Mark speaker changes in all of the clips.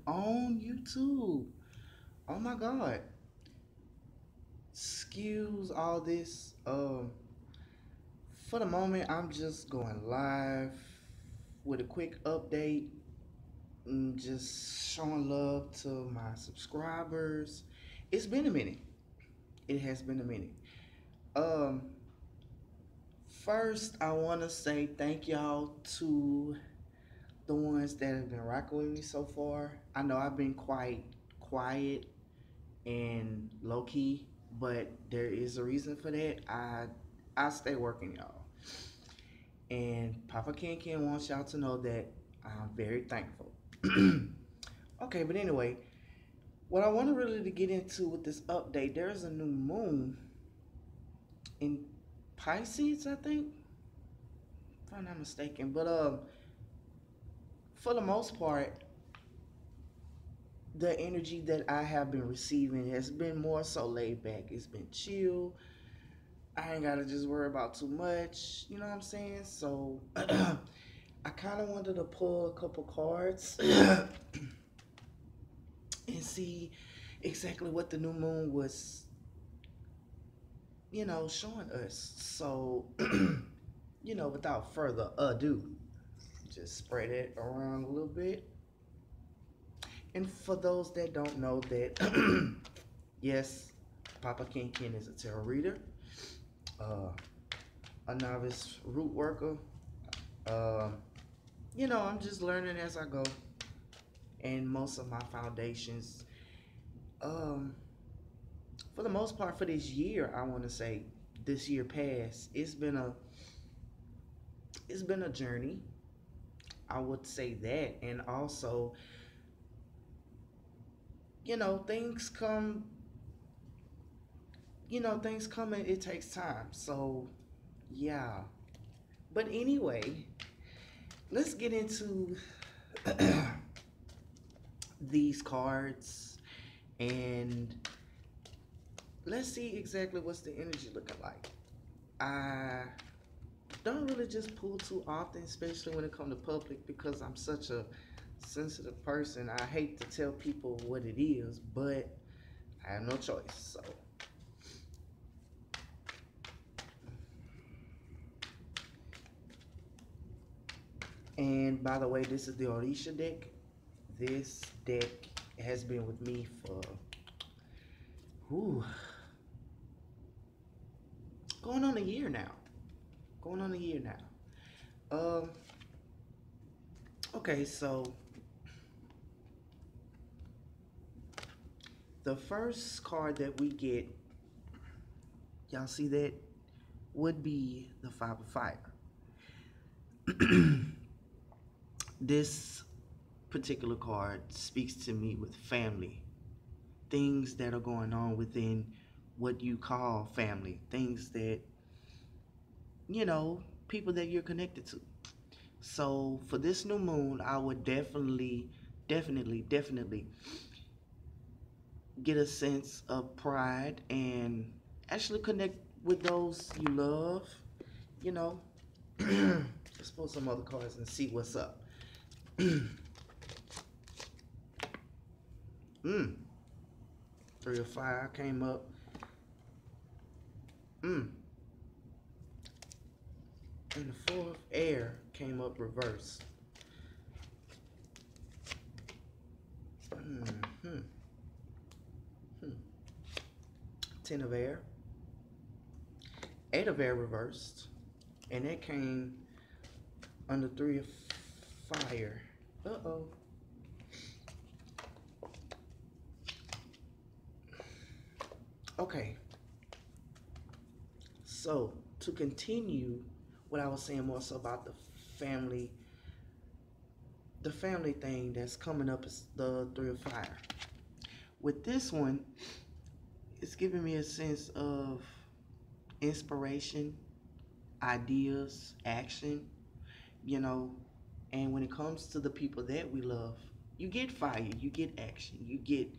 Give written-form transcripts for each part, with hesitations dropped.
Speaker 1: on YouTube. Oh my God. Excuse all this. For the moment, I'm just going live with a quick update and just showing love to my subscribers. It's been a minute. It has been a minute. Um, First, I want to say thank y'all to the ones that have been rocking with me so far. I know I've been quite quiet and low key, but there is a reason for that. I stay working, y'all, and Papa Ken wants y'all to know that I'm very thankful. Okay, but anyway, what I want to really to get into with this update, there's a new moon in Pisces, I think, if I'm not mistaken. But for the most part, the energy that I have been receiving has been more so laid back. It's been chill. I ain't gotta just worry about too much. You know what I'm saying? So I kind of wanted to pull a couple cards and see exactly what the new moon was, showing us. So, without further ado, just spread it around a little bit. And for those that don't know that, yes, Papa Ken is a tarot reader, uh, a novice root worker. Um, I'm just learning as I go. And most of my foundations, um, for the most part, for this year, I want to say this year past, it's been a journey. I would say that, and also, things come. Things come and it takes time. So, yeah. But anyway, let's get into these cards and let's see exactly what's the energy looking like. I don't really just pull too often, especially when it comes to public, because I'm such a sensitive person. I hate to tell people what it is, but I have no choice. So, and by the way, this is the Orisha deck. This deck has been with me for whew, going on a year now. Going on a year now. Okay, so the first card that we get, y'all see that, would be the Five of Fire. This particular card speaks to me with family, things that are going on within what you call family, things that, people that you're connected to. So for this new moon, I would definitely get a sense of pride and actually connect with those you love, you know. Let's pull some other cards and see what's up. mm, Three of Fire came up. Mm, and the Four of Air came up reversed. Mm-hmm. Hmm. Ten of Air. Eight of Air reversed. And that came under Three of Fire. Uh-oh. Okay. So, to continue what I was saying more so about family, the family thing that's coming up is the Three of Fire. With this one, it's giving me a sense of inspiration, ideas, action, you know. And when it comes to the people that we love, you get fire, you get action, you get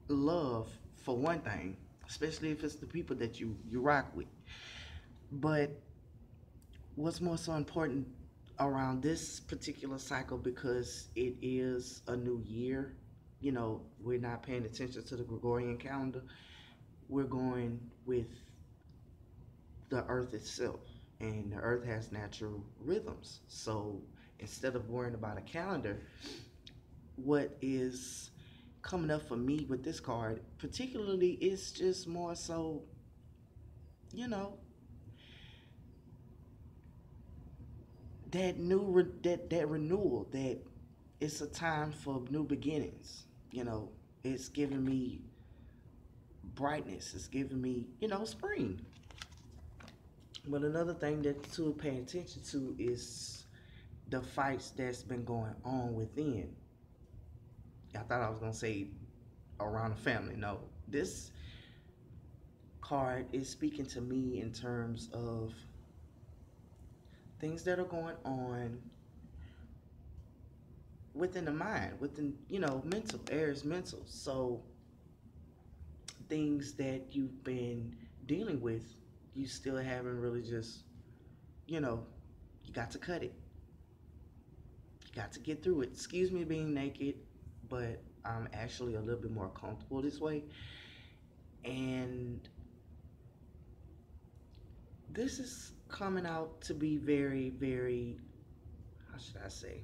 Speaker 1: love for one thing, especially if it's the people that you rock with. But what's more so important around this particular cycle, because it is a new year, we're not paying attention to the Gregorian calendar. We're going with the earth itself, and the earth has natural rhythms. So instead of worrying about a calendar, what is coming up for me with this card particularly is just more so, you know, that renewal, that it's a time for new beginnings. It's giving me brightness. It's giving me, spring. But another thing that to pay attention to is the fights that's been going on within. I thought I was gonna say around the family. No, this card is speaking to me in terms of things that are going on within the mind, within, mental. Air is mental. So things that you've been dealing with, you still haven't really just, you know, you got to cut it. You got to get through it. Excuse me being naked, but I'm actually a little bit more comfortable this way. And this is coming out to be very, very, how should I say,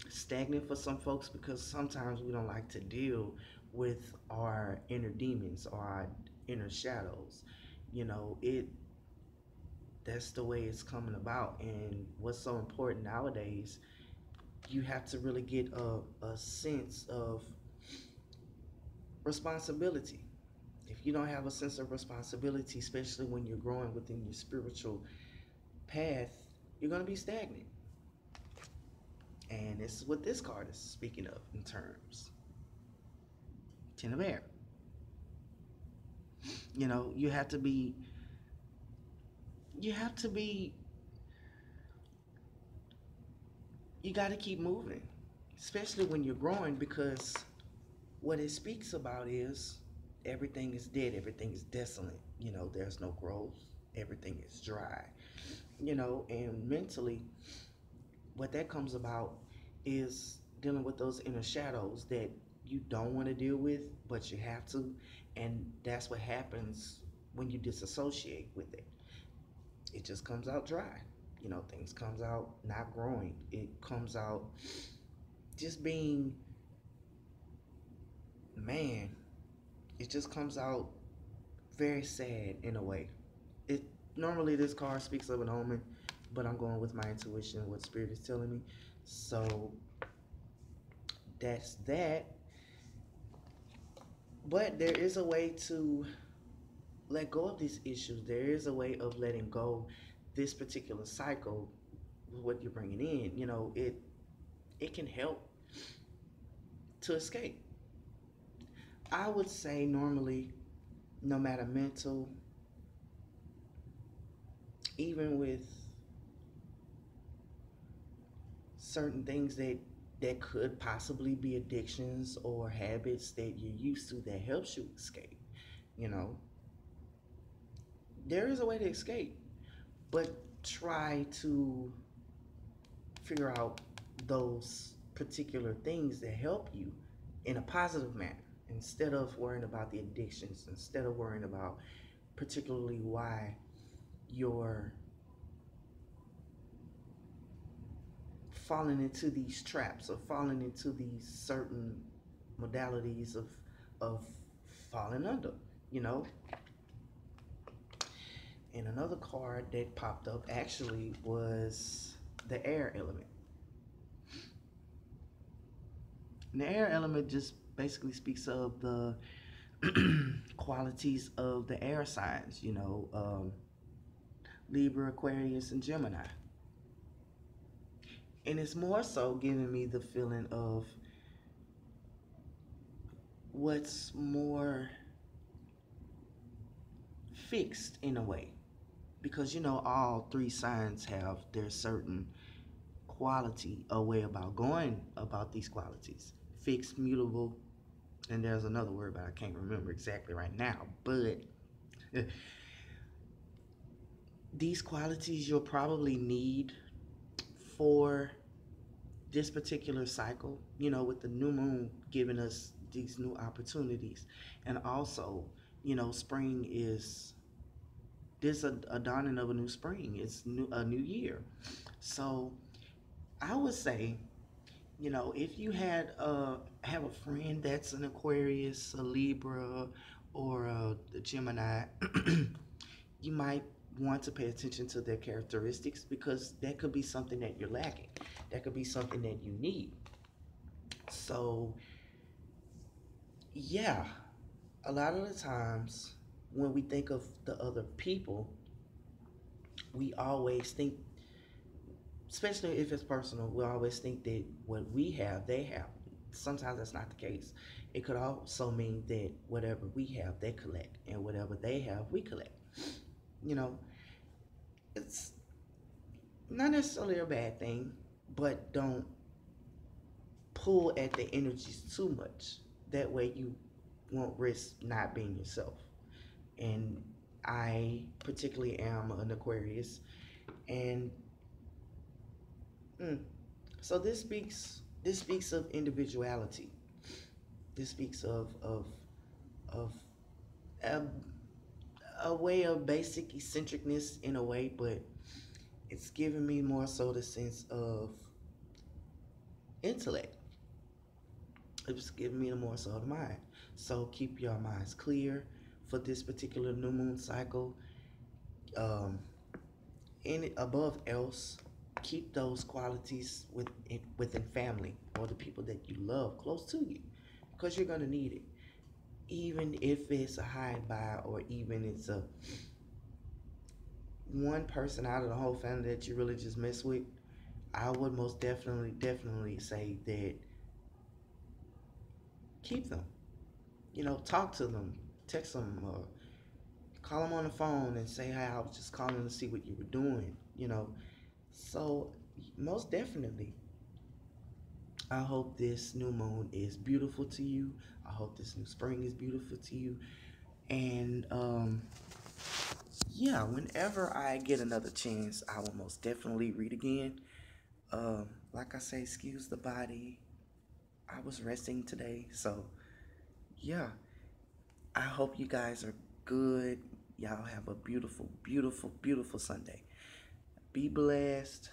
Speaker 1: stagnant for some folks, because sometimes we don't like to deal with our inner demons or our inner shadows. It that's the way it's coming about. And what's so important nowadays, you have to really get a sense of responsibility. If you don't have a sense of responsibility, especially when you're growing within your spiritual path, you're going to be stagnant. And this is what this card is speaking of in terms. Ten of Air. You have to be, you have to be, you got to keep moving, especially when you're growing, because what it speaks about is everything is dead, everything is desolate. There's no growth, everything is dry. And mentally, what that comes about is dealing with those inner shadows that you don't want to deal with, but you have to. And that's what happens when you disassociate with it. It just comes out dry. Things comes out not growing. It comes out just being, man, it just comes out very sad in a way. It normally, this card speaks of an omen, but I'm going with my intuition, what spirit is telling me. So that's that. But there is a way to let go of these issues. There is a way of letting go this particular cycle with what you're bringing in. It can help to escape. I would say normally, no matter mental, even with certain things that could possibly be addictions or habits that you're used to that helps you escape, there is a way to escape, but try to figure out those particular things that help you in a positive manner, instead of worrying about the addictions, instead of worrying about particularly why you're falling into these traps or falling into these certain modalities of falling under, you know. And another card that popped up actually was the air element. And the air element just basically speaks of the qualities of the air signs, Libra, Aquarius, and Gemini. And it's more so giving me the feeling of what's more fixed in a way. Because, all three signs have their certain quality, a way about going about these qualities. Fixed, mutable, and there's another word, but I can't remember exactly right now. But these qualities you'll probably need for this particular cycle, with the new moon giving us these new opportunities. And also, spring is this a dawning of a new spring. It's a new year. So I would say, if you have a friend that's an Aquarius, a Libra, or a Gemini, you might want to pay attention to their characteristics because that could be something that you're lacking. That could be something that you need. So, yeah, a lot of the times when we think of the other people, we always think, especially if it's personal, we always think that what we have, they have. Sometimes that's not the case. It could also mean that whatever we have, they collect, and whatever they have, we collect. You know, it's not necessarily a bad thing, but don't pull at the energies too much. That way, you won't risk not being yourself. And I particularly am an Aquarius, and mm, so this speaks of individuality. This speaks of a, a way of basic eccentricness in a way, but it's giving me more so the sense of intellect. It's giving me the more so the mind. So keep your minds clear for this particular new moon cycle. Um, above else, keep those qualities within family or the people that you love close to you, because you're gonna need it. Even if it's a high by, or even it's a one person out of the whole family that you really just mess with, I would most definitely say that keep them. Talk to them, text them, or call them on the phone and say, "Hey, I was just calling to see what you were doing." So most definitely, I hope this new moon is beautiful to you. I hope this new spring is beautiful to you. And yeah, whenever I get another chance, I will most definitely read again. Like I say, excuse the body. I was resting today, so yeah. I hope you guys are good. Y'all have a beautiful, beautiful, beautiful Sunday. Be blessed.